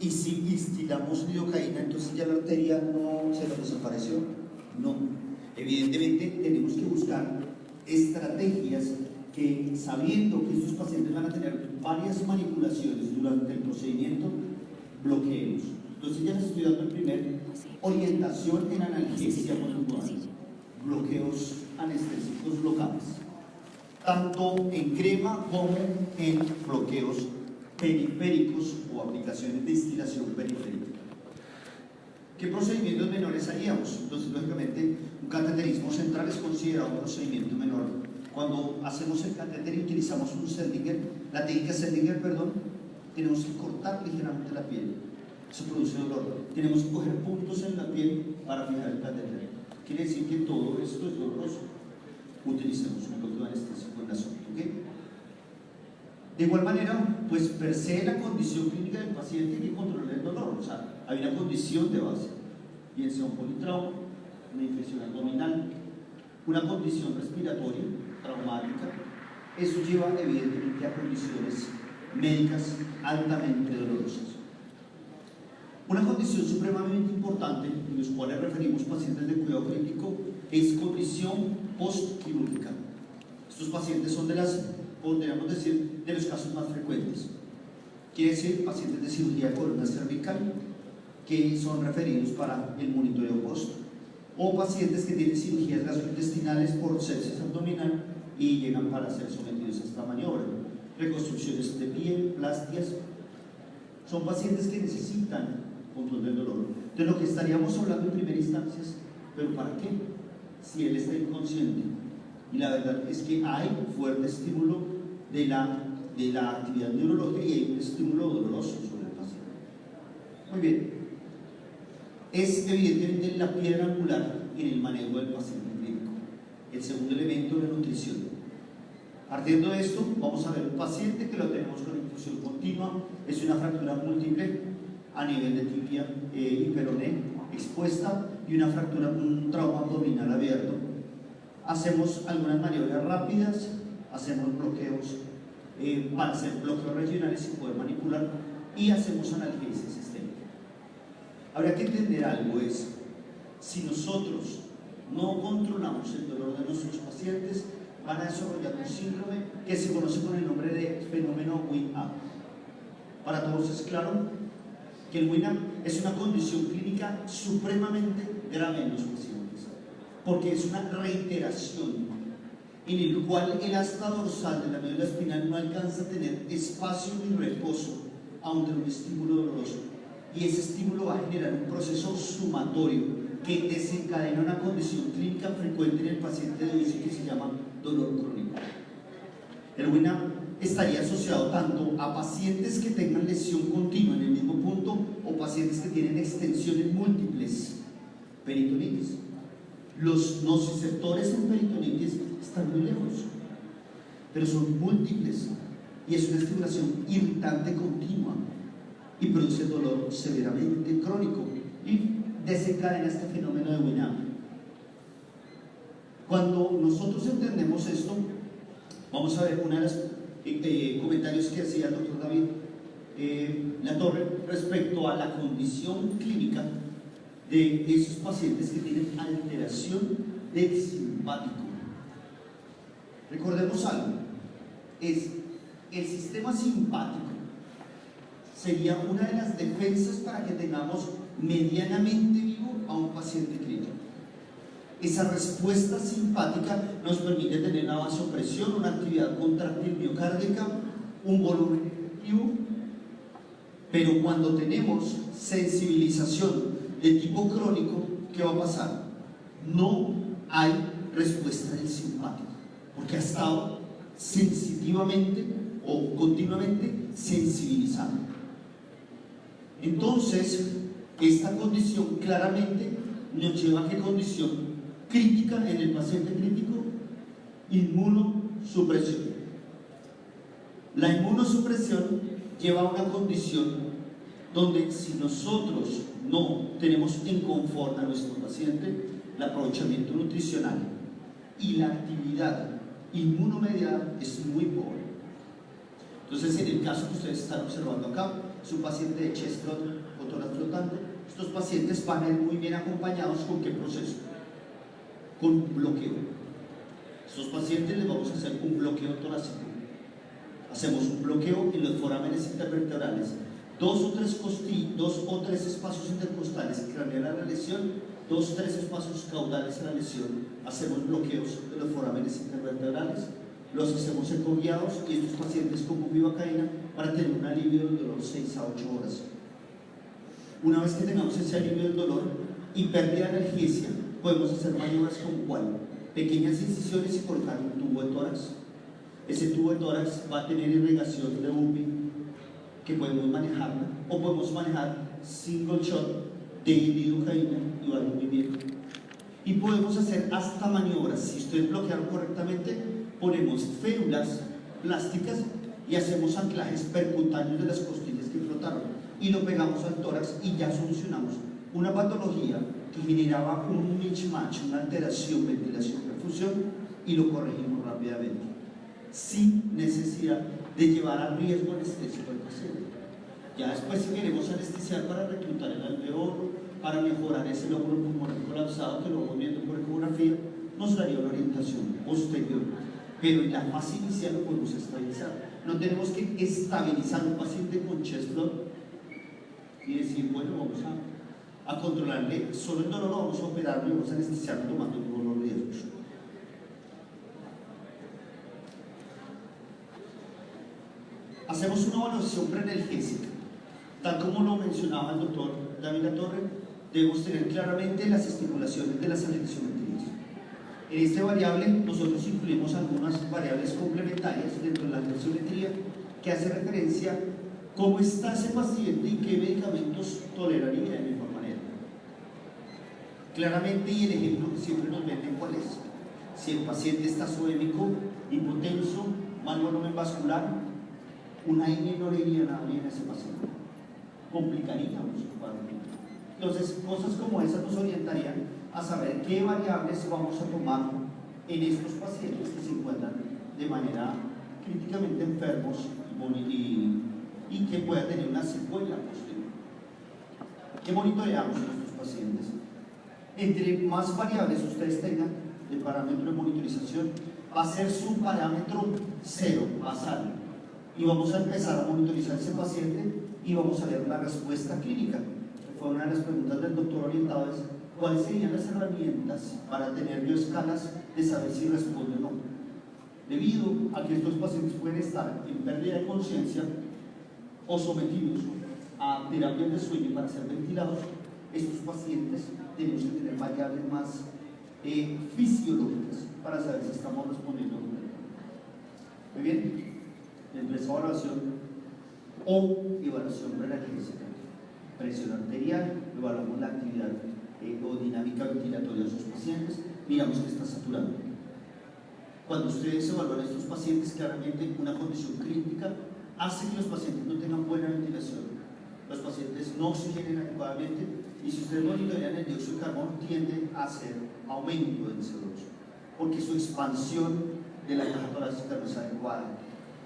Y si instilamos lidocaína, entonces ya la arteria no se nos desapareció. No. Evidentemente tenemos que buscar estrategias que, sabiendo que estos pacientes van a tener varias manipulaciones durante el procedimiento, bloqueemos. Entonces ya les estoy dando el primer orientación en analgesia molecular, bloqueos anestésicos locales, tanto en crema como en bloqueos periféricos o aplicaciones de instilación periférica. ¿Qué procedimientos menores haríamos? Entonces, lógicamente, un cateterismo central es considerado un procedimiento menor. Cuando hacemos el catéter y utilizamos un Seldinger, la técnica Seldinger, tenemos que cortar ligeramente la piel. Eso produce dolor. Tenemos que coger puntos en la piel para fijar el catéter. Quiere decir que todo esto es doloroso. Utilicemos un bloqueo anestésico en la zona. ¿Okay? De igual manera, pues per se la condición clínica del paciente hay que controlar el dolor. O sea, hay una condición de base, bien sea un politrauma, una infección abdominal, una condición respiratoria, traumática. Eso lleva evidentemente a condiciones médicas altamente dolorosas. Una condición supremamente importante, en los cuales referimos pacientes de cuidado crítico, es condición postquirúrgica. Estos pacientes son podríamos decir, de los casos más frecuentes. Quiere decir, pacientes de cirugía de columna cervical, que son referidos para el monitoreo post, o pacientes que tienen cirugías gastrointestinales por sepsis abdominal y llegan para ser sometidos a esta maniobra. Reconstrucciones de piel, plastias, son pacientes que necesitan control del dolor. De lo que estaríamos hablando en primera instancia es, ¿pero para qué? Si él está inconsciente. Y la verdad es que hay fuerte estímulo de la actividad neurológica y hay un estímulo doloroso sobre el paciente. Muy bien. Es evidentemente la piedra angular en el manejo del paciente clínico. El segundo elemento, la nutrición. Partiendo de esto, vamos a ver un paciente que lo tenemos con infusión continua, es una fractura múltiple a nivel de tibia y peroné expuesta y una fractura, un trauma abdominal abierto. Hacemos algunas maniobras rápidas, hacemos bloqueos para hacer bloqueos regionales y poder manipular, y hacemos analgesia sistémica. Habrá que entender algo, es si nosotros no controlamos el dolor de nuestros pacientes, van a desarrollar un síndrome que se conoce con el nombre de fenómeno Win-Up. Para todos es claro que el Win-Up es una condición clínica supremamente grave en los pacientes, porque es una reiteración en el cual el asta dorsal de la médula espinal no alcanza a tener espacio ni reposo ante un estímulo doloroso, y ese estímulo va a generar un proceso sumatorio que desencadena una condición clínica frecuente en el paciente de hoy que se llama dolor crónico. El WINAP estaría asociado tanto a pacientes que tengan lesión continua en el mismo punto o pacientes que tienen extensiones múltiples, peritonitis. Los nociceptores en peritonitis están muy lejos, pero son múltiples y es una estimulación irritante continua y produce dolor severamente crónico y desencadena este fenómeno de WINAP. Cuando nosotros entendemos esto, vamos a ver uno de los comentarios que hacía el doctor David Latorre respecto a la condición clínica de esos pacientes que tienen alteración del simpático. Recordemos algo, es el sistema simpático sería una de las defensas para que tengamos medianamente vivo a un paciente clínico. Esa respuesta simpática nos permite tener una vasopresión, una actividad contráctil miocárdica, un volumen efectivo, pero cuando tenemos sensibilización de tipo crónico, ¿qué va a pasar? No hay respuesta del simpático, porque ha estado sensitivamente o continuamente sensibilizado. Entonces, esta condición claramente nos lleva a qué condición crítica en el paciente crítico: inmunosupresión. La inmunosupresión lleva a una condición donde si nosotros no tenemos en confort a nuestro paciente, el aprovechamiento nutricional y la actividad inmunomediada es muy pobre. Entonces, en el caso que ustedes están observando acá, es un paciente de chest clot o tórax flotante. Estos pacientes van a ir muy bien acompañados con ¿qué proceso? Con un bloqueo. Estos pacientes les vamos a hacer un bloqueo torácico. Hacemos un bloqueo en los forámenes intervertebrales, dos o tres espacios intercostales craneales a la lesión, 2 o 3 espacios caudales a la lesión. Hacemos bloqueos de los forámenes intervertebrales, los hacemos ecoguiados y estos pacientes con bupivacaína para tener un alivio del dolor 6 a 8 horas. Una vez que tengamos ese alivio del dolor y pérdida de analgesia, podemos hacer maniobras como cuál: pequeñas incisiones y colocar un tubo de tórax. Ese tubo de tórax va a tener irrigación de bupi que podemos manejarla, o podemos manejar single shot de lidocaína y va muy bien. Y podemos hacer hasta maniobras. Si ustedes bloquearon correctamente, ponemos férulas plásticas y hacemos anclajes percutáneos de las costillas que flotaron y lo pegamos al tórax y ya solucionamos una patología que generaba un mismatch, una alteración, ventilación, perfusión, y lo corregimos rápidamente sin necesidad de llevar a riesgo anestésico al paciente. Ya después, si queremos anestesiar para reclutar el alveolo, para mejorar ese lóbulo pulmonar colapsado que lo vamos viendo por ecografía, nos daría una orientación posterior. Pero en la fase inicial lo podemos estabilizar. No tenemos que estabilizar un paciente con chest flow y decir, bueno, vamos a controlarle solo el dolor, vamos a operarlo y vamos a anestesiarlo tomando todos los riesgos. Hacemos una evaluación preanalgésica. Tal como lo mencionaba el doctor David Latorre, debemos tener claramente las estimulaciones de las anexiometrías. En esta variable nosotros incluimos algunas variables complementarias dentro de la anexiometría que hace referencia a cómo está ese paciente y qué medicamentos toleraría de mejor manera. Claramente, y el ejemplo que siempre nos venden, ¿cuál es? Si el paciente está subémico, hipotenso, mal volumen vascular, una INE no le iría nada bien a ese paciente, complicaríamos su cuadro. Entonces, cosas como esas nos orientarían a saber qué variables vamos a tomar en estos pacientes que se encuentran de manera críticamente enfermos y que pueda tener una secuela posterior. ¿Qué monitoreamos en estos pacientes? Entre más variables ustedes tengan de parámetro de monitorización, va a ser su parámetro cero, basal. Y vamos a empezar a monitorizar ese paciente y vamos a ver la respuesta clínica. Fue una de las preguntas del doctor orientado: es cuáles serían las herramientas para tener bioescalas de saber si responde o no. Debido a que estos pacientes pueden estar en pérdida de conciencia o sometidos a terapias de sueño para ser ventilados, estos pacientes tenemos que tener variables más fisiológicas para saber si estamos respondiendo o no. Muy bien. Dentro de esa evaluación o evaluación preanalgésica, presión arterial, evaluamos la actividad o dinámica ventilatoria de sus pacientes, miramos que está saturado. Cuando ustedes evalúan a estos pacientes, claramente una condición crítica hace que los pacientes no tengan buena ventilación, los pacientes no oxigenen adecuadamente, y si ustedes monitorean el dióxido de carbono, tiende a hacer aumento del CO2 porque su expansión de la caja torácica no es adecuada,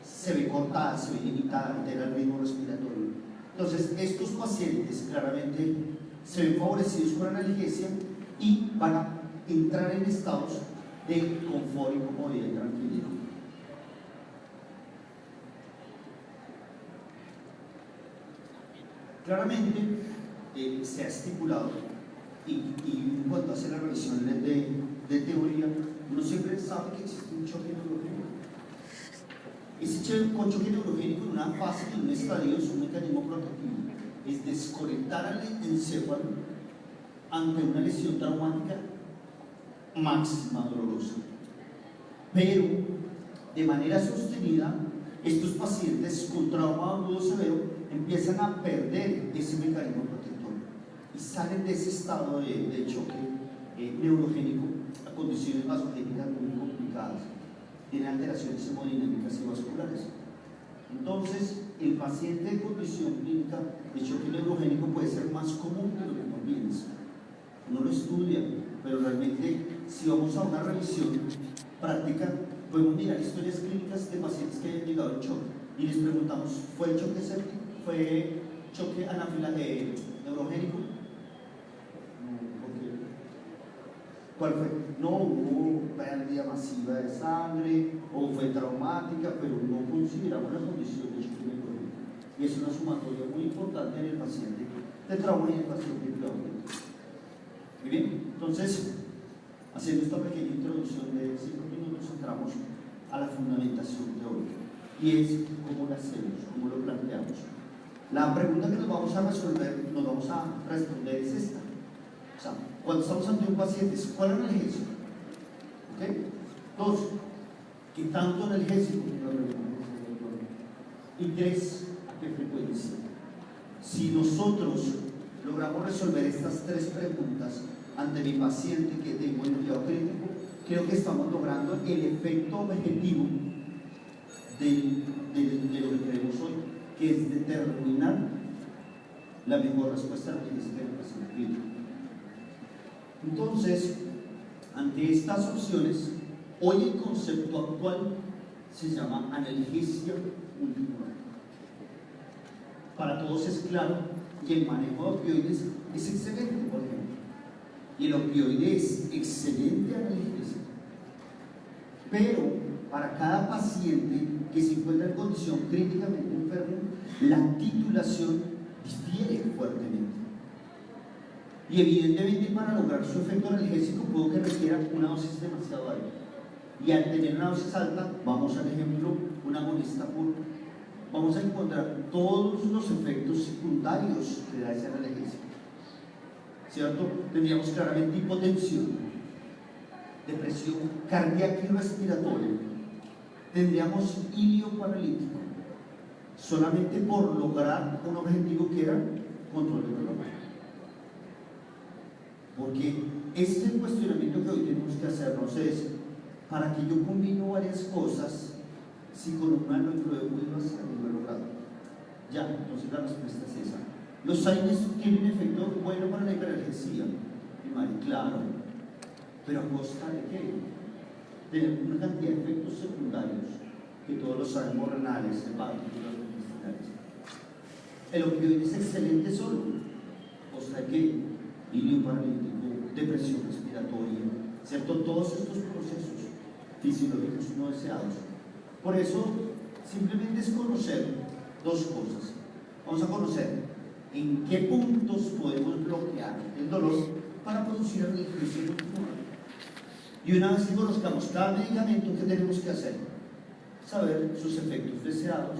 se ve cortada, se ve limitada, altera el ritmo respiratorio. Entonces, estos pacientes claramente se ven favorecidos con analgesia y van a entrar en estados de confort y comodidad y tranquilidad. Claramente se ha estipulado y cuando hace las revisiones de teoría, uno siempre sabe que existe un choque neurogénico. Ese choque neurogénico en una fase, en un estadio, es un mecanismo protectivo, es desconectar al encéfalo ante una lesión traumática máxima dolorosa. Pero de manera sostenida, estos pacientes con trauma agudo severo empiezan a perder ese mecanismo protector y salen de ese estado de choque neurogénico a condiciones vasogénicas muy complicadas. Tienen alteraciones hemodinámicas y vasculares. Entonces, el paciente en condición clínica de choque neurogénico puede ser más común de lo que uno piensa. Uno lo estudia, pero realmente, si vamos a una revisión práctica, podemos mirar historias clínicas de pacientes que hayan llegado al choque y les preguntamos, ¿fue choque séptico? ¿Fue choque neurogénico? ¿Cuál fue? No hubo pérdida masiva de sangre o fue traumática, pero no consideramos la condición de choque neurogénico. Y es una sumatoria muy importante en el paciente de trauma y en el paciente de trauma. Muy bien, entonces, haciendo esta pequeña introducción de 5 minutos, entramos a la fundamentación teórica. Y es cómo lo hacemos, cómo lo planteamos. La pregunta que nos vamos a responder es esta. O sea, cuando estamos ante un paciente, ¿cuál analgesia? ¿Ok? 2. ¿Qué tanto analgésico? Y 3. ¿A qué frecuencia? Si nosotros logramos resolver estas 3 preguntas ante mi paciente que tengo en cuidado crítico, creo que estamos logrando el efecto objetivo de lo que queremos hoy, que es determinar la mejor respuesta a la necesidad del paciente clínico. Entonces, ante estas opciones, hoy el concepto actual se llama analgesia multimolar. Para todos es claro que el manejo de opioides es excelente, por ejemplo, y el opioide es excelente analgésico, pero para cada paciente que se encuentra en condición críticamente enfermo, la titulación difiere fuertemente. Y evidentemente para lograr su efecto analgésico puedo que requiera una dosis demasiado alta. Y al tener una dosis alta, vamos al ejemplo, un agonista puro, vamos a encontrar todos los efectos secundarios que da ese analgésico. ¿Cierto? Tendríamos claramente hipotensión, depresión cardíaca y respiratoria, tendríamos ilio paralítico, solamente por lograr un objetivo que era control del dolor. Porque este cuestionamiento que hoy tenemos que hacernos es, ¿para que yo combino varias cosas si con una lo puedo hacer y lo he logrado? Ya, entonces la respuesta es esa. Los AINES tienen un efecto bueno para la hiperalgesia, claro, pero ¿a costa de qué? De una cantidad de efectos secundarios que todos los sabemos, renales, hepáticos, intestinales. El opioide es excelente solo, ¿costa de qué? Ilio paralítico, depresión respiratoria, ¿cierto? Todos estos procesos fisiológicos no deseados. Por eso, simplemente es conocer 2 cosas. Vamos a conocer en qué puntos podemos bloquear el dolor para producir analgesia multimolar. Y una vez que conozcamos cada medicamento, ¿qué tenemos que hacer? Saber sus efectos deseados,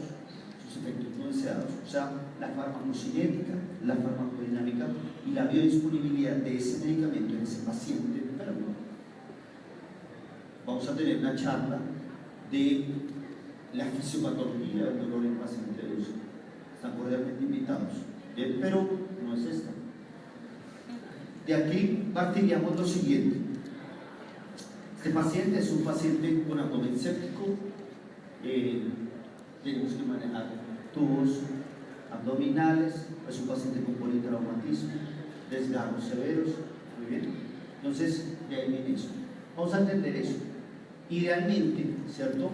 sus efectos no deseados, o sea, la farmacocinética, la farmacodinámica y la biodisponibilidad de ese medicamento en ese paciente enfermo. Vamos a tener una charla de la fisiopatología del dolor en pacientes de uso. Están cordialmente invitados. Bien, pero no es esta. De aquí partiríamos lo siguiente. Este paciente es un paciente con abdomen séptico. Tenemos que manejar tubos abdominales. Es un paciente con politraumatismo, desgarros severos. Muy bien. Entonces, de ahí viene eso. Vamos a entender eso. Idealmente, ¿cierto?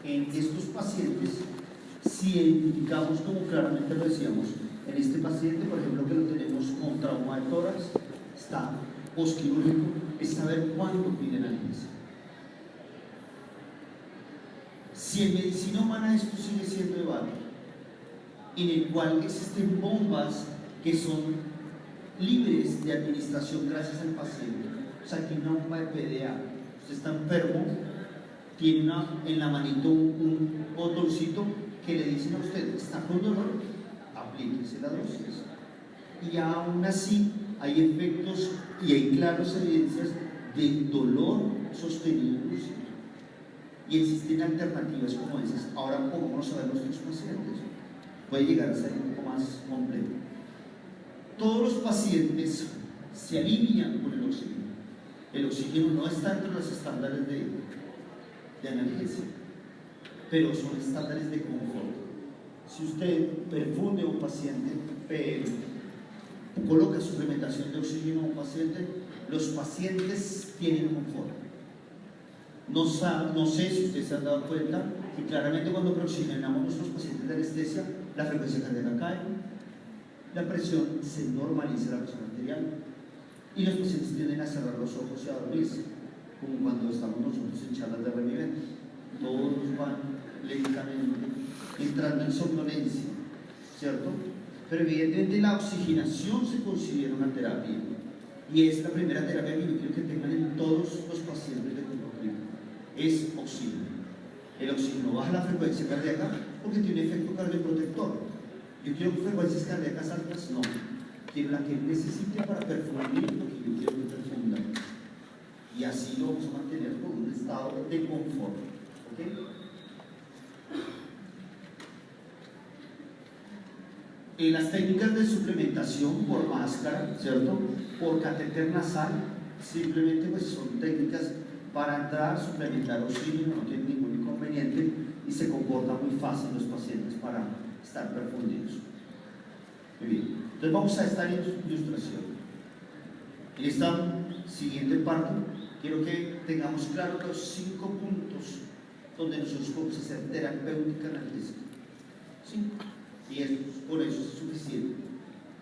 En estos pacientes, si identificamos, como claramente lo decíamos, en este paciente, por ejemplo, que lo tenemos con trauma de tórax, está posquirúrgico, es saber cuándo piden analgesia. Si en medicina humana esto sigue siendo debate, en el cual existen bombas que son libres de administración gracias al paciente, o sea, tiene una bomba de PDA, usted está enfermo, tiene en la manito un botoncito que le dicen a usted, está con dolor, aplíquese la dosis. Y aún así hay efectos y hay claras evidencias de dolor sostenido inclusive. Y existen alternativas como esas. Ahora pongámonos a ver nuestros pacientes. Puede llegar a ser un poco más complejo. Todos los pacientes se alinean con el oxígeno. El oxígeno no está entre los estándares de analgesia, pero son estándares de confort. Si usted perfunde a un paciente, coloca suplementación de oxígeno a un paciente, los pacientes tienen confort. No sé si ustedes se han dado cuenta, que claramente cuando preoxigenamos a nuestros pacientes de anestesia, la frecuencia cardíaca cae, la presión se normaliza, la presión arterial, y los pacientes tienden a cerrar los ojos y a dormirse, como cuando estamos nosotros en charlas de revivente. Todos van lentamente entrando en somnolencia, ¿cierto? Pero evidentemente la oxigenación se considera una terapia, y es la primera terapia que yo quiero que tengan en todos los pacientes de tipo clínico, es oxígeno. El oxígeno baja la frecuencia cardíaca porque tiene un efecto cardioprotector. Yo quiero frecuencias cardíacas altas, no. Quiero la que necesite para perfundir lo que yo quiero que perfunda. Y así lo vamos a mantener por un estado de confort. ¿Okay? Las técnicas de suplementación por máscara, ¿cierto? Por catéter nasal, simplemente pues son técnicas para entrar, suplementar oxígeno, no tiene ningún inconveniente y se comporta muy fácil los pacientes para estar perfundidos. Muy bien, entonces vamos a esta ilustración. En esta siguiente parte quiero que tengamos claros los 5 puntos donde nosotros podemos hacer terapéutica analgésica. 5. Y por eso es suficiente.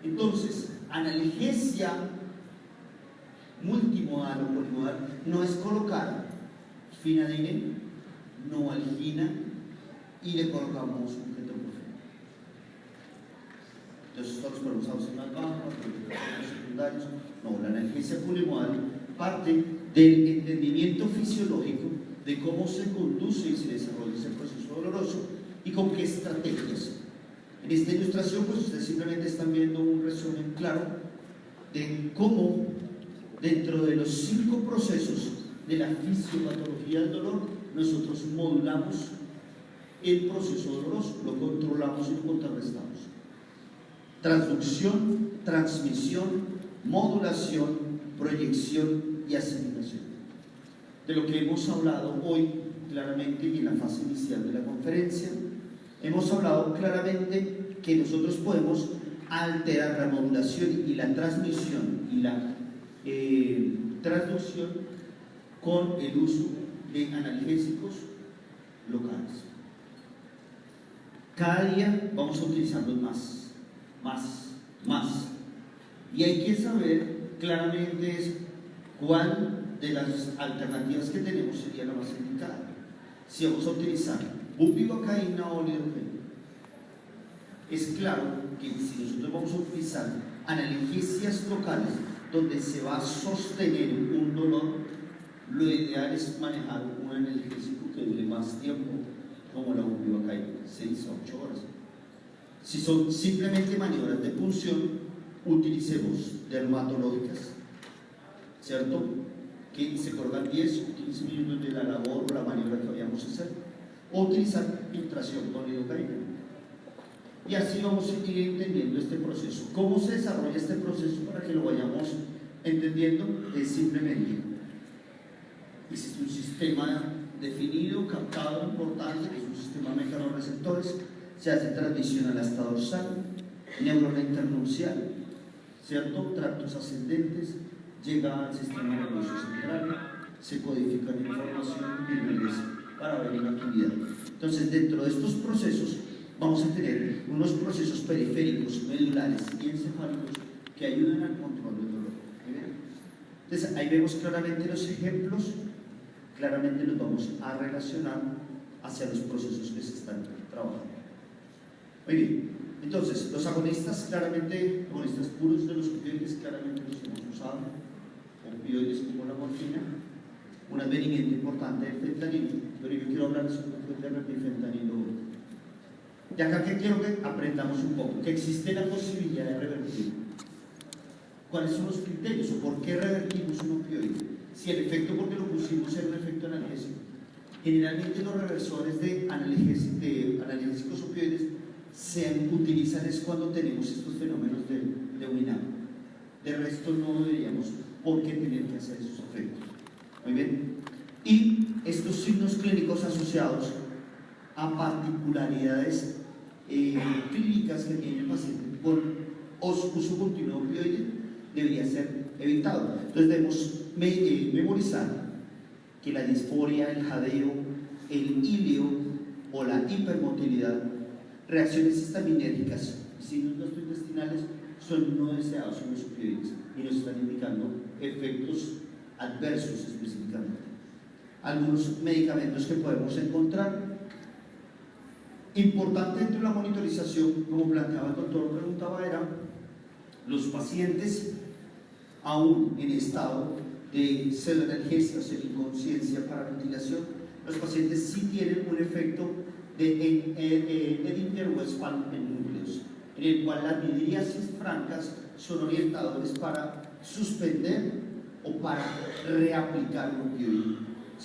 Entonces, analgesia multimodal o polimodal no es colocar Finadine, Novalgina y le colocamos un ketoprofeno. Entonces todos podemos usar más bajas, secundarios. No, la analgesia polimodal parte del entendimiento fisiológico de cómo se conduce y se desarrolla ese proceso doloroso y con qué estrategias. En esta ilustración, pues ustedes simplemente están viendo un resumen claro de cómo dentro de los 5 procesos de la fisiopatología del dolor, nosotros modulamos el proceso doloroso, lo controlamos y lo contrarrestamos. Transducción, transmisión, modulación, proyección y asimilación. De lo que hemos hablado hoy claramente y en la fase inicial de la conferencia, hemos hablado claramente que nosotros podemos alterar la modulación y la transmisión y la transducción con el uso de analgésicos locales. Cada día vamos a utilizarlos más. Y hay que saber claramente cuál de las alternativas que tenemos sería la más indicada. Si vamos a utilizar bupivacaína o lidocaína, es claro que si nosotros vamos a utilizar analgesias locales donde se va a sostener un dolor, lo ideal es manejar un analgésico que dure más tiempo, como la bupivacaína, 6 a 8 horas. Si son simplemente maniobras de punción, utilicemos dermatológicas, ¿cierto? Que se colocan 10 o 15 minutos de la labor o la maniobra que vayamos a hacer, o utilizar filtración con lidocaína. Y así vamos a ir entendiendo este proceso. ¿Cómo se desarrolla este proceso para que lo vayamos entendiendo? Es simplemente, existe un sistema definido, captado, importante, que es un sistema de mecanorreceptores, se hace transmisión a la asta dorsal, neurona internuncial, ¿cierto? Tractos ascendentes, llega al sistema nervioso central, se codifica la información y regresa para ver la actividad. Entonces, dentro de estos procesos, vamos a tener unos procesos periféricos, medulares y encefálicos que ayudan al control del dolor. Entonces, ahí vemos claramente los ejemplos, claramente los vamos a relacionar hacia los procesos que se están trabajando. Muy bien, entonces, los agonistas, claramente, agonistas puros de los opioides, claramente los hemos usado, opioides como la morfina, un advenimiento importante del fentanilo, pero yo quiero hablar sobre el fentanilo. Y acá que quiero que aprendamos un poco, que existe la posibilidad de revertir. ¿Cuáles son los criterios o por qué revertimos un opioide? Si el efecto, porque lo pusimos, era un efecto analgésico. Generalmente los reversores de analgésicos opioides se utilizan es cuando tenemos estos fenómenos de UINAM. De resto no deberíamos por qué tener que hacer esos efectos. Muy bien. Y estos signos clínicos asociados a particularidades clínicas que tiene el paciente por uso continuo de opioide debería ser evitado. Entonces debemos memorizar que la disforia, el jadeo, el ilio o la hipermotilidad, reacciones histaminérgicas y signos gastrointestinales son no deseados en los opioides y nos están indicando efectos adversos específicamente. Algunos medicamentos que podemos encontrar. Importante dentro de la monitorización, como planteaba el doctor, preguntaba, era los pacientes aún en estado de pseudoanalgesia o semi-inconsciencia para ventilación. Los pacientes sí tienen un efecto de Edinburgh Westphal en núcleos, en el cual las midriasis francas son orientadores para suspender o para reaplicar un opioide.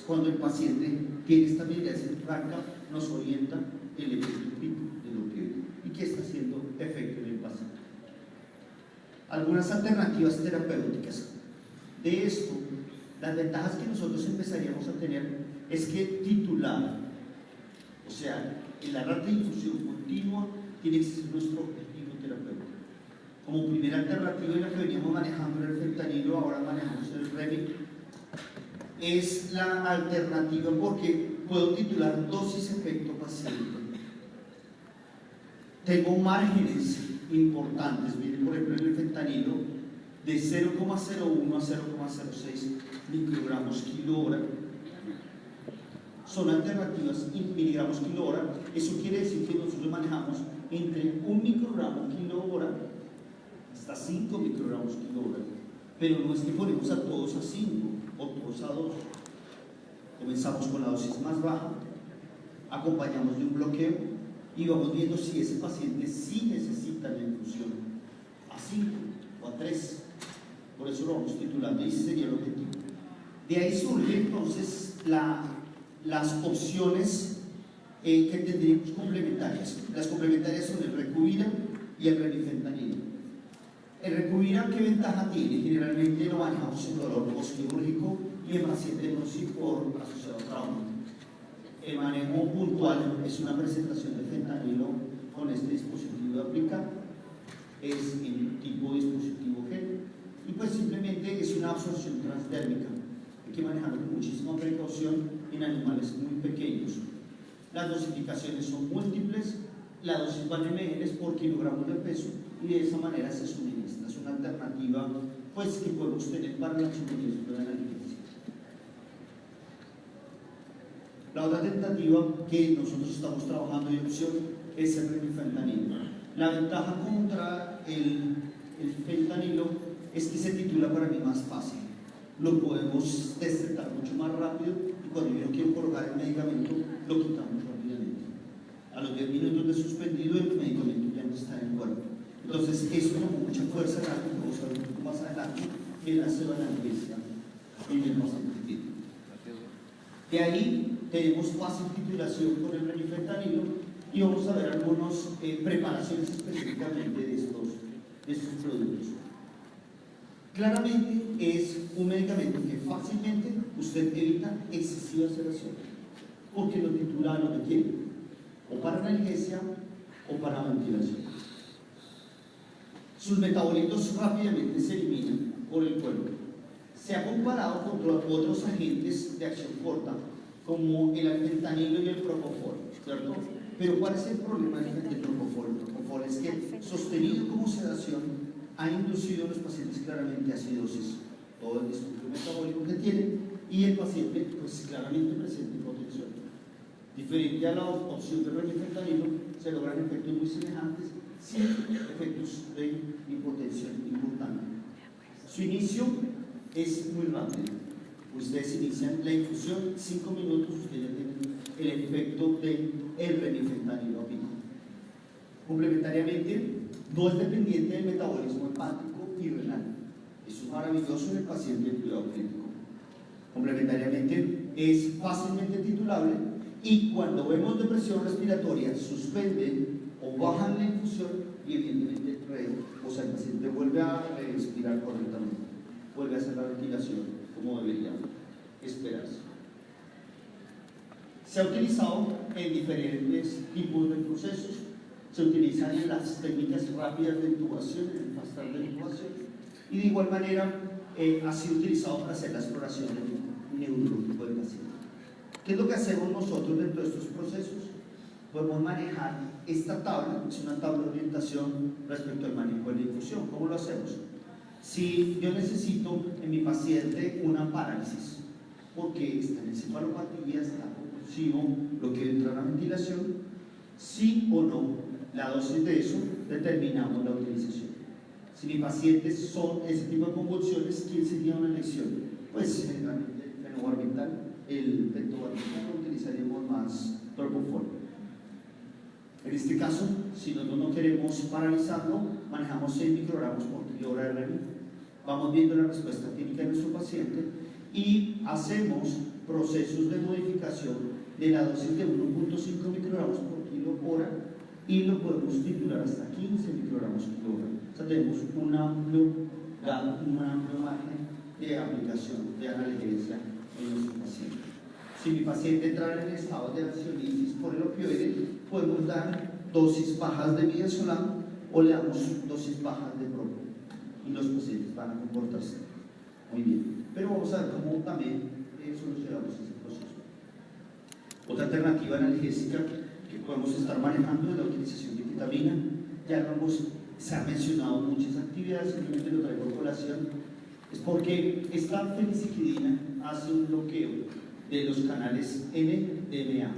Cuando el paciente tiene esta midriasis franca, nos orienta el efecto pico del opioide y que está haciendo efecto en el paciente. Algunas alternativas terapéuticas. De esto, las ventajas que nosotros empezaríamos a tener es que titular, o sea, en la rata de infusión continua, tiene que ser nuestro objetivo terapéutico. Como primera alternativa, en la que veníamos manejando el fentanilo, ahora manejamos el Remi, es la alternativa porque puedo titular dosis-efecto paciente. Tengo márgenes importantes, miren, por ejemplo, en el fentanilo, de 0,01 a 0,06 microgramos kilo hora. Son alternativas en miligramos kilo hora. Eso quiere decir que nosotros manejamos entre 1 microgramo kilo hora hasta 5 microgramos kilo hora. Pero no es que ponemos a todos a 5 o todos a 2. Comenzamos con la dosis más baja, acompañamos de un bloqueo y vamos viendo si ese paciente sí necesita la infusión a 5 o a 3. Por eso lo vamos titulando y ese sería el objetivo. De ahí surgen entonces las opciones que tendríamos complementarias. Las complementarias son el Recuvira y el remifentanilo. El Recuvira, ¿qué ventaja tiene? Generalmente lo manejamos en dolor postquirúrgico y en pacientes nocivos asociado a trauma. El manejo puntual es una presentación de fentanilo con este dispositivo de aplicar, es el tipo dispositivo gel y pues simplemente es una absorción transdérmica. Hay que manejarlo con muchísima precaución en animales muy pequeños. Las dosificaciones son múltiples, la dosis va en ml por kilogramos de peso y de esa manera se suministra. Es una alternativa pues que podemos tener para el suministro de analgesia. La otra tentativa que nosotros estamos trabajando en opción es el remifentanilo. La ventaja contra el fentanilo es que se titula para mí más fácil. Lo podemos destetar mucho más rápido y cuando yo quiero colocar el medicamento lo quitamos rápidamente. A los 10 minutos de suspendido el medicamento ya no está en el cuerpo. Entonces eso con mucha fuerza en algo que vamos a ver un poco más adelante en la pseudoanalgesia en el paciente crítico. De ahí tenemos fácil titulación con el remifentanilo y vamos a ver algunas preparaciones específicamente de estos productos. Claramente es un medicamento que fácilmente usted evita excesiva sedación porque lo titula lo que quiere, o para analgesia o para ventilación. Sus metabolitos rápidamente se eliminan por el cuerpo. Se ha comparado con otros agentes de acción corta como el fentanilo y el propofol, ¿cierto? Pero ¿cuál es el problema del propofol? El propofol es que sostenido como sedación ha inducido a los pacientes claramente acidosis, todo el disturbo metabólico que tienen y el paciente pues claramente presenta hipotensión. Diferente a la opción del remifentanilo, se logran efectos muy semejantes sin efectos de hipotensión importante. Su inicio es muy rápido. Ustedes inician la infusión, 5 minutos, ustedes ya tienen el efecto del remifentanilo apical. Complementariamente, no es dependiente del metabolismo hepático y renal. Eso es maravilloso en el paciente de cuidado crítico. Complementariamente, es fácilmente titulable y cuando vemos depresión respiratoria, suspenden o bajan la infusión y evidentemente o sea, el paciente vuelve a respirar correctamente, vuelve a hacer la ventilación como debería esperarse. Se ha utilizado en diferentes tipos de procesos. Se utilizan en las técnicas rápidas de intubación, en el fast track de intubación, y de igual manera ha sido utilizado para hacer la exploración del neurológico del paciente. ¿Qué es lo que hacemos nosotros dentro de estos procesos? podemos manejar esta tabla, es una tabla de orientación respecto al manejo de la infusión. ¿Cómo lo hacemos? Si yo necesito en mi paciente una parálisis, porque está en encefalopatía, está convulsivo, lo que entra a la ventilación, sí o no, la dosis de eso determinamos la utilización. Si mi paciente son ese tipo de convulsiones, ¿quién sería una elección? Pues generalmente el fenobarbital, el pentobarbital lo utilizaríamos más propofol. En este caso, si nosotros no queremos paralizarlo, manejamos 6 microgramos por kilo hora de RMI. Vamos viendo la respuesta clínica de nuestro paciente y hacemos procesos de modificación de la dosis de 1.5 microgramos por kilo hora y lo podemos titular hasta 15 microgramos por kilo hora. O sea, tenemos un amplio margen de aplicación de analgesia en nuestro paciente. Si mi paciente entra en estado de ansiolisis por el opioide, podemos dar dosis bajas de midazolam o le damos dosis bajas de propio y los pacientes van a comportarse muy bien. Pero vamos a ver cómo también solucionamos ese proceso. Otra alternativa analgésica que podemos estar manejando es la utilización de ketamina. Se han mencionado muchas actividades, simplemente lo traigo a colación, es porque esta feniciclidina hace un bloqueo de los canales NMDA.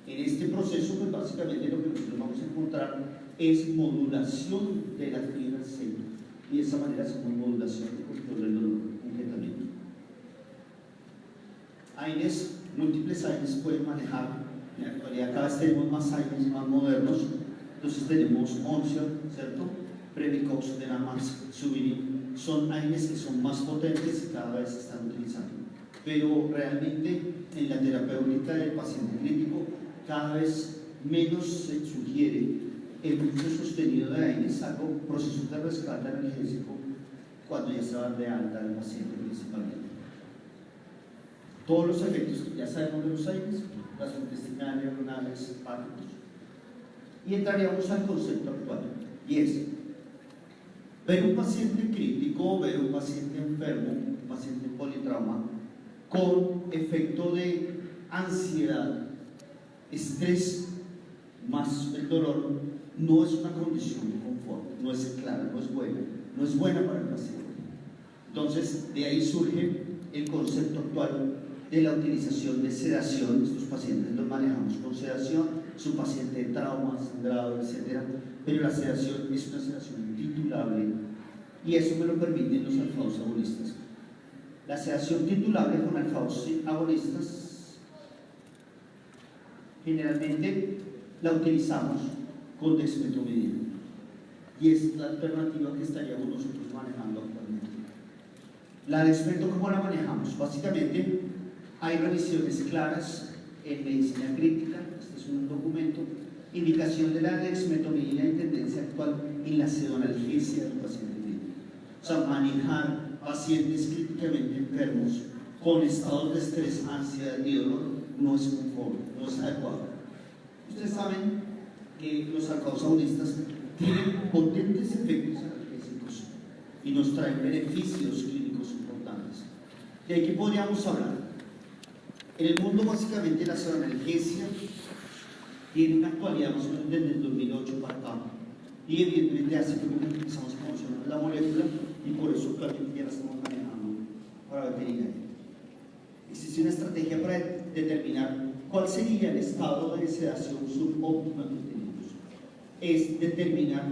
En este proceso, pues básicamente lo que nosotros vamos a encontrar es modulación de las fibras C, y de esa manera hacemos modulación de control del dolor con ketamina. AINES, múltiples AINES pueden manejar. En la actualidad cada vez tenemos más AINES más modernos. Entonces tenemos Oncion, ¿cierto? Predicox, Denamax, Subirin. Son AINES que son más potentes y cada vez se están utilizando. Pero realmente en la terapéutica del paciente crítico cada vez menos se sugiere el uso sostenido de AINES, salvo procesos de rescate analgésico cuando ya se va de alta el paciente principalmente. Todos los efectos que ya sabemos de los AINES, gastrointestinales, renales, hepáticos. Y entraríamos al concepto actual, y es ver un paciente crítico, ver un paciente enfermo, un paciente en politrauma, con efecto de ansiedad, estrés, más el dolor, no es una condición de confort, no es clara, no es buena para el paciente. Entonces, de ahí surge el concepto actual de la utilización de sedación. Estos pacientes los manejamos con sedación, su paciente de trauma, sangrado, etc. Pero la sedación es una sedación titulable y eso me lo permiten los alfados agonistas. La sedación titulable con alfados agonistas generalmente la utilizamos con dexmedetomidina y es la alternativa que estaríamos nosotros manejando actualmente. La dexmedetomidina, ¿cómo la manejamos? Básicamente hay revisiones claras en medicina crítica, este es un documento, indicación de la dexmedetomidina y tendencia actual en la pseudoanalgesia del paciente crítico. O sea, manejar pacientes críticamente enfermos con estados de estrés, ansiedad y dolor no es conforme, no es adecuado. Ustedes saben que los alfados agonistas tienen potentes efectos analgésicos y nos traen beneficios clínicos importantes. ¿De qué podríamos hablar? En el mundo, básicamente, la pseudoanalgesia tiene una actualidad más o menos desde el 2008 para acá. Y evidentemente hace poco empezamos a conocer la molécula y por eso actualmente ya la estamos manejando para veterinaria. Existe una estrategia para determinar cuál sería el estado de sedación subóptima que tenemos. Es determinar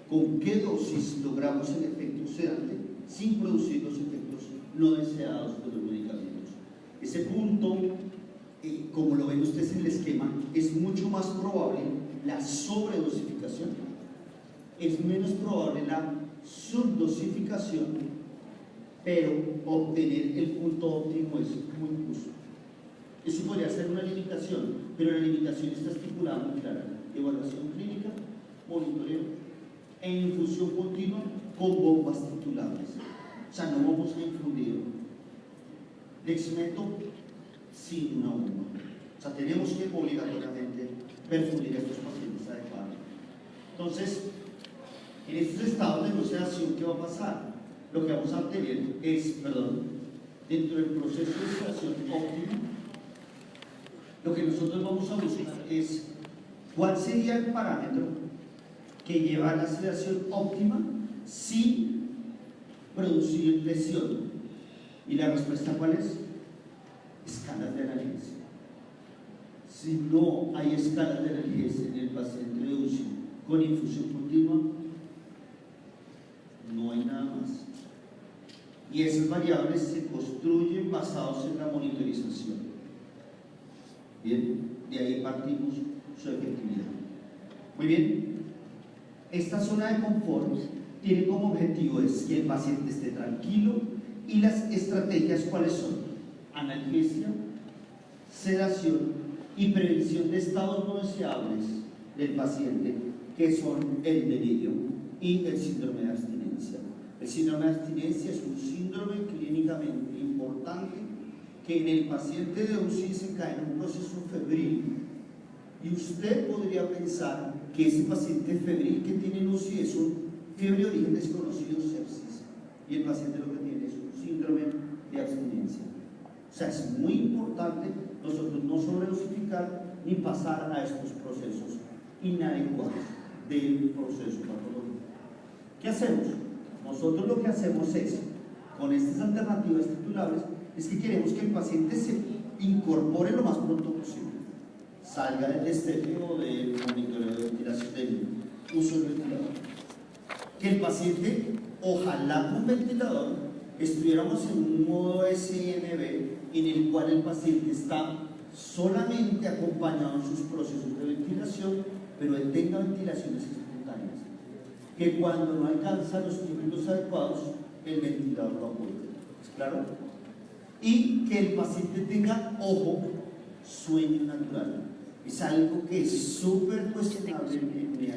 con qué dosis logramos el efecto sedante sin producir los efectos no deseados de los medicamentos. Ese punto, como lo ven ustedes en el esquema, es mucho más probable la sobredosificación, es menos probable la subdosificación, pero obtener el punto óptimo es muy justo. Eso podría ser una limitación, pero la limitación está estipulada muy clara: evaluación clínica, monitoreo e infusión continua con bombas titulables. O sea, no vamos a infundir dexmeto sin una bomba. O sea, tenemos que obligatoriamente perfundir a estos pacientes adecuadamente. Entonces, en estos estados de no sedación, ¿qué va a pasar? Lo que vamos a obtener es, dentro del proceso de sedación óptimo, Lo que nosotros vamos a buscar es cuál sería el parámetro que lleva a la sedación óptima sin producir lesión. ¿Y la respuesta cuál es? Escalas de analgesia. Si no hay escalas de analgesia en el paciente de UCI con infusión continua, no hay nada más. Y esas variables se construyen basados en la monitorización. Bien, de ahí partimos su efectividad. Muy bien, esta zona de confort tiene como objetivo es que el paciente esté tranquilo y las estrategias ¿cuáles son? Analgesia, sedación y prevención de estados no deseables del paciente, que son el delirio y el síndrome de abstinencia. El síndrome de abstinencia es un síndrome clínicamente importante que en el paciente de UCI se cae en un proceso febril, y usted podría pensar que ese paciente febril que tiene UCI es un fiebre de origen desconocido, sepsis, y el paciente lo que tiene es un síndrome de abstinencia. O sea, es muy importante nosotros no sobredosificar ni pasar a estos procesos inadecuados del proceso patológico. ¿Qué hacemos? Nosotros lo que hacemos es, con estas alternativas titulables, es que queremos que el paciente se incorpore lo más pronto posible, salga del destete o del monitoreo de ventilación, del uso del ventilador. Que el paciente, ojalá con ventilador, estuviéramos en un modo SNB en el cual el paciente está solamente acompañado en sus procesos de ventilación, pero él tenga ventilaciones espontáneas, que cuando no alcanza los niveles adecuados, el ventilador lo apoya. ¿Es claro? Y que el paciente tenga, ojo, sueño natural. Es algo que es súper cuestionable en neurología.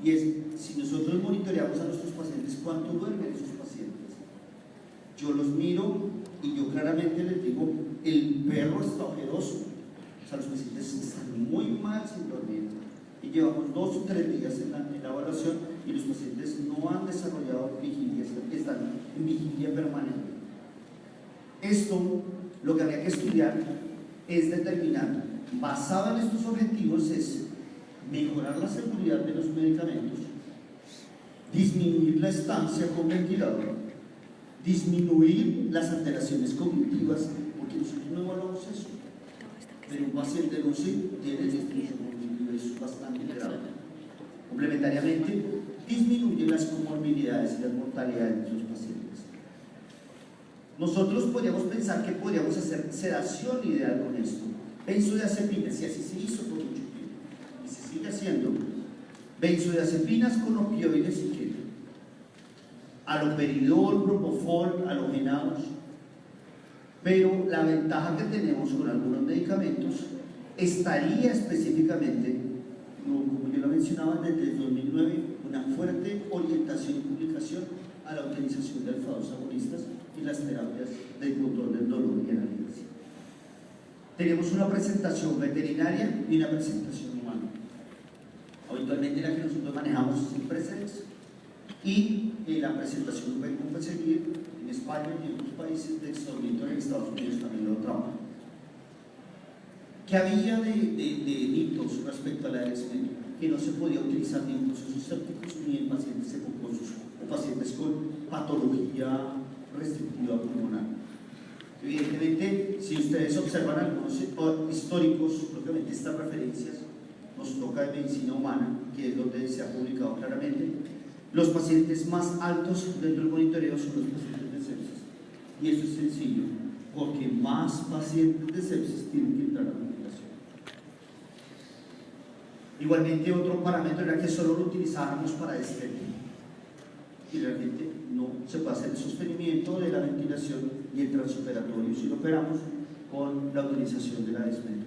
Y es, si nosotros monitoreamos a nuestros pacientes, ¿cuánto duermen esos pacientes? Yo los miro y yo claramente les digo, el perro está ojeroso. O sea, los pacientes están muy mal sin dormir. Y llevamos 2 o 3 días en la evaluación y los pacientes no han desarrollado vigilia, están en vigilia permanente. Esto, lo que habría que estudiar es determinar, basado en estos objetivos, es mejorar la seguridad de los medicamentos, disminuir la estancia con ventilador, disminuir las alteraciones cognitivas, porque nosotros no evaluamos eso, pero un paciente de UCI tiene disminución cognitiva, eso es bastante grave. Complementariamente, disminuye las comorbilidades y las mortalidades de los pacientes. Nosotros podríamos pensar que podríamos hacer sedación ideal con esto. Benzodiazepinas, y así se hizo por mucho tiempo, y se sigue haciendo. Benzodiazepinas con opioides y qué, aloperidol, propofol, halogenados. Pero la ventaja que tenemos con algunos medicamentos estaría específicamente, como yo lo mencionaba, desde el 2009, una fuerte orientación y publicación a la utilización de alfa-2 agonistas y las terapias de control del dolor y analgesia. Tenemos una presentación veterinaria y una presentación humana. Habitualmente la que nosotros manejamos es el PRESENS, y la presentación que pueden conseguir en España y en otros países de Estados en Estados Unidos también lo trabajan. ¿Qué había de mitos respecto a la Dexmedetomidina? Que no se podía utilizar ni en procesos sépticos ni en pacientes sepocosos o pacientes con patología restrictiva pulmonar. Evidentemente, si ustedes observan algunos históricos, propiamente estas referencias, nos toca de medicina humana, que es donde se ha publicado claramente, los pacientes más altos dentro del monitoreo son los pacientes de sepsis. Y eso es sencillo, porque más pacientes de sepsis tienen que entrar a la ventilación. Igualmente, otro parámetro era que solo lo utilizáramos para destete. Y realmente no se puede hacer el sostenimiento de la ventilación y el transoperatorio si lo operamos con la utilización de la Dexmedetomidina.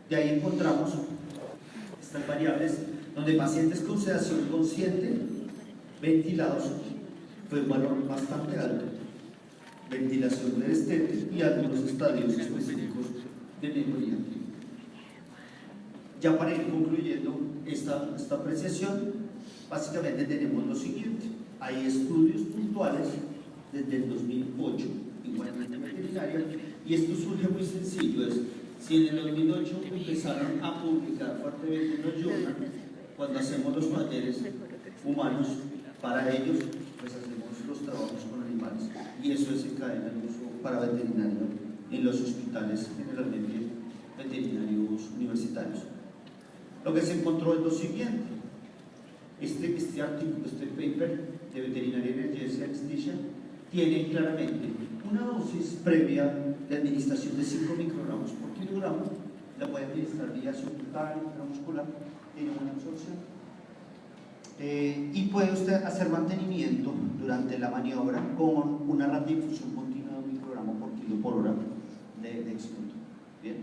De ahí encontramos estas variables donde pacientes con sedación consciente ventilados fue un valor bastante alto, ventilación del destete y algunos estadios específicos de mejoría. Ya para ir concluyendo esta apreciación, básicamente tenemos lo siguiente. Hay estudios puntuales desde el 2008, igualmente en veterinaria, y esto surge muy sencillo, es Si en el 2008 empezaron a publicar fuertemente en los journal, cuando hacemos los talleres humanos, para ellos, pues hacemos los trabajos con animales. Y eso desencadena el uso para veterinario en los hospitales, generalmente veterinarios universitarios. Lo que se encontró es lo siguiente: este artículo, este paper de Veterinary Analgesic Anesthesia tiene claramente una dosis previa de administración de 5 microgramos por kilogramo, la puede administrar vía subcutánea, intramuscular, tiene una absorción, y puede usted hacer mantenimiento durante la maniobra con una radiodifusión continua de 1 microgramo por kilo por hora de excremento. Bien.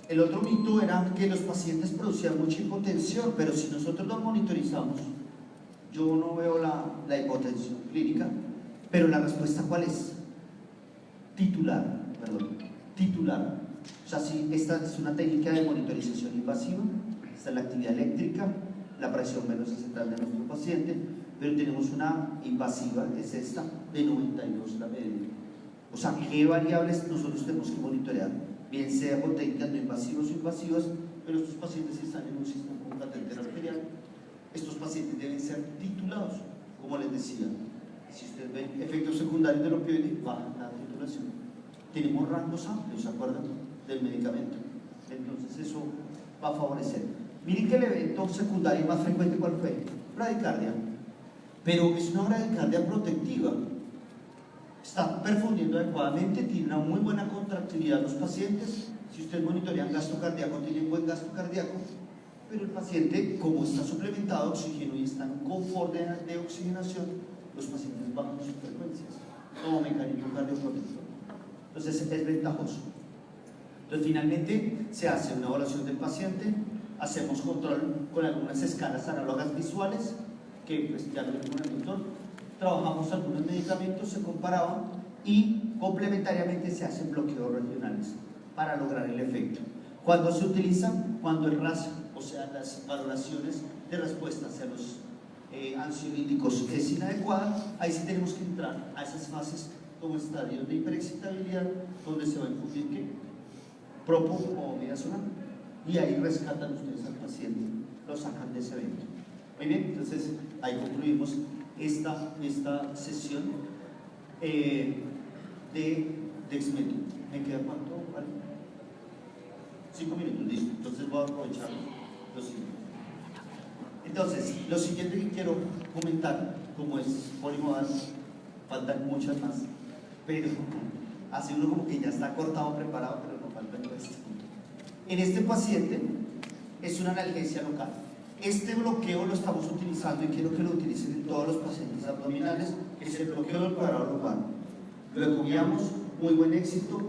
El otro mito era que los pacientes producían mucha hipotensión, pero si nosotros los monitorizamos, yo no veo la hipotensión clínica, pero la respuesta ¿cuál es? Titular. O sea, si esta es una técnica de monitorización invasiva, esta es la actividad eléctrica, la presión venosa central de nuestro paciente, pero tenemos una invasiva, es esta, de 92 la media. O sea, ¿qué variables nosotros tenemos que monitorear? Bien sea con técnicas no invasivas o invasivas, pero estos pacientes están en un sistema con catéter arterial. Estos pacientes deben ser titulados, como les decía. Si ustedes ven efectos secundarios del opioide, baja la titulación. Tenemos rangos amplios, ¿se acuerdan? Del medicamento. Entonces eso va a favorecer. Miren que el evento secundario más frecuente, ¿cuál fue? Bradicardia. Pero es una bradicardia protectiva. Está perfundiendo adecuadamente, tiene una muy buena contractilidad los pacientes. Si ustedes monitorean gasto cardíaco, tienen buen gasto cardíaco, pero el paciente, como está suplementado de oxígeno y está en un confort de oxigenación, los pacientes bajan sus frecuencias como mecanismo cardioprotector. Entonces es ventajoso. Entonces finalmente se hace una evaluación del paciente, hacemos control con algunas escalas análogas visuales, que pues ya lo vimos con el doctor. Trabajamos algunos medicamentos, se comparaban y complementariamente se hacen bloqueos regionales para lograr el efecto. ¿Cuándo se utilizan? Cuando el RAS, o sea, las valoraciones de respuesta hacia los ansiolíticos es inadecuada. Ahí sí tenemos que entrar a esas fases como estadios de hiperexcitabilidad, donde se va a infundir ¿qué? Propo o midazolam, y ahí rescatan ustedes al paciente, lo sacan de ese evento. Muy bien, entonces ahí concluimos esta sesión de Dexmeto. ¿Me queda cuánto? ¿Vale? 5 minutos, listo. Entonces voy a aprovechar lo siguiente. Entonces, lo siguiente que quiero comentar, como es polimodal, faltan muchas más, pero hace uno como que ya está cortado, preparado, pero no falta el resto. En este paciente es una analgesia local. Este bloqueo lo estamos utilizando y quiero que lo utilicen en todos los pacientes abdominales, es el bloqueo del cuadrado lumbar. Lo copiamos, muy buen éxito,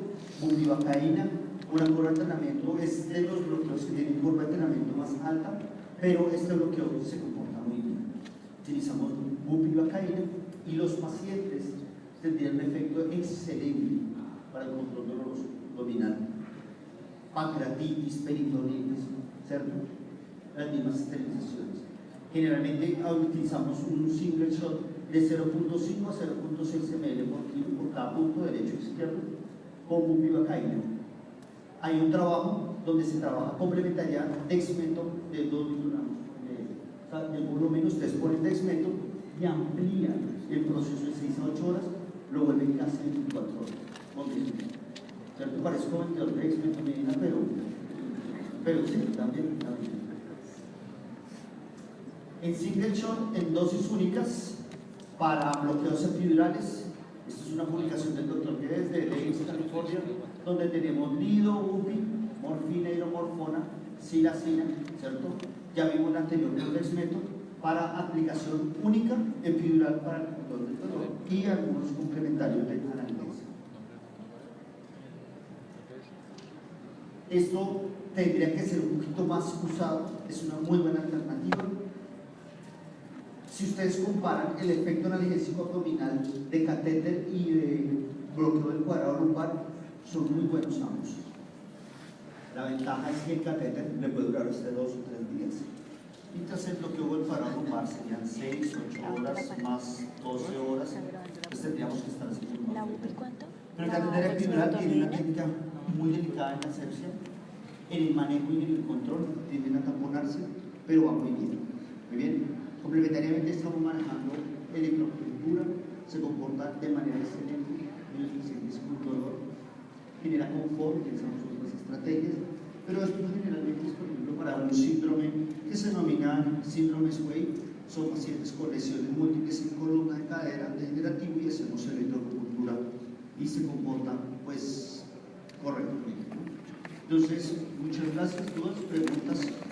bupivacaína, una curva de entrenamiento, es de los bloqueos que tienen curva de entrenamiento más alta, pero este bloqueo se comporta muy bien. Utilizamos bupivacaína y los pacientes tendrían un efecto excelente para el control doloroso abdominal, pancreatitis, peritonitis, ¿cierto? Las mismas esterilizaciones. Generalmente utilizamos un single shot de 0.5 a 0.6 ml por kilo por cada punto derecho y izquierdo con bupivacaína. Hay un trabajo donde se trabaja complementaria dexmeto de 2 microgramos. O sea, por lo menos ustedes ponen dexmeto y amplían el proceso de 6 a 8 horas, lo vuelven casi 24 horas con dexmeto. ¿Cierto? Parece como el de dexmeto, pero sí, también. En single shot, en dosis únicas para bloqueos epidurales. Esta es una publicación del doctor Guedes de Leyes, California, donde tenemos lido, bupi, morfina, hidromorfona, silacina, ¿cierto? Ya vimos la anterior del dexmeto para aplicación única epidural para el control del dolor y algunos complementarios de analgesia. Esto tendría que ser un poquito más usado, es una muy buena alternativa. Si ustedes comparan el efecto analgésico abdominal de catéter y de bloqueo del cuadrado lumbar, son muy buenos ambos. La ventaja es que el catéter le puede durar hasta 2 o 3 días. Mientras el bloqueo del cuadrado lumbar serían 6, 8 horas más 12 horas, pues tendríamos que estar haciendo más. ¿Cuánto? Pero el catéter epidural tiene una técnica muy delicada en la asepsia, en el manejo y en el control, tienden a tamponarse, pero va muy bien. Muy bien. Complementariamente estamos manejando electrocultura, se comporta de manera excelente en los pacientes con dolor, genera confort, utilizamos otras estrategias, pero esto generalmente es, por ejemplo, para un síndrome que se denomina síndrome SWAY. Son pacientes con lesiones múltiples en columna de cadera degenerativo y hacemos electrocultura y se comportan pues correctamente. Entonces, muchas gracias. ¿Dudas, preguntas?